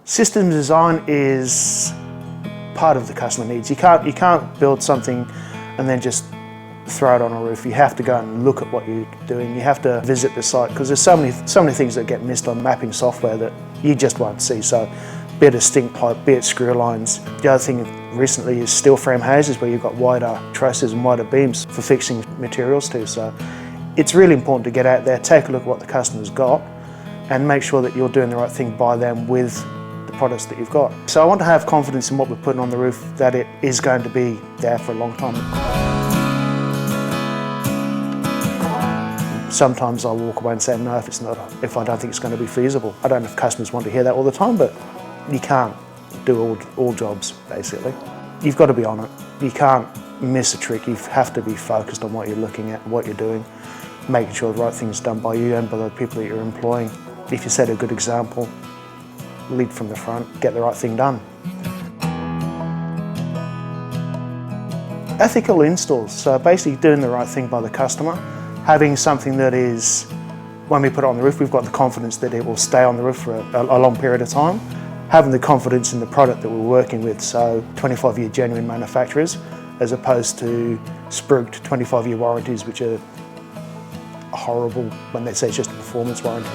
System design is part of the customer needs. You can't build something and then just throw it on a roof. You have to go and look at what you're doing. You have to visit the site because there's so many things that get missed on mapping software that you just won't see. So, be it a stink pipe, be it screw lines. The other thing recently is steel frame houses where you've got wider trusses and wider beams for fixing materials too. So, it's really important to get out there, take a look at what the customer's got, and make sure that you're doing the right thing by them with the products that you've got. So I want to have confidence in what we're putting on the roof, that it is going to be there for a long time. Sometimes I'll walk away and say no if I don't think it's going to be feasible. I don't know if customers want to hear that all the time, but you can't do all jobs basically. You've got to be on it. You can't miss a trick. You have to be focused on what you're looking at, what you're doing, making sure the right thing's done by you and by the people that you're employing. If you set a good example, lead from the front, get the right thing done. Ethical installs, so basically doing the right thing by the customer, having something that is, when we put it on the roof, we've got the confidence that it will stay on the roof for a long period of time, having the confidence in the product that we're working with, so 25-year genuine manufacturers, as opposed to spruiked 25-year warranties, which are horrible when they say it's just a performance warranty.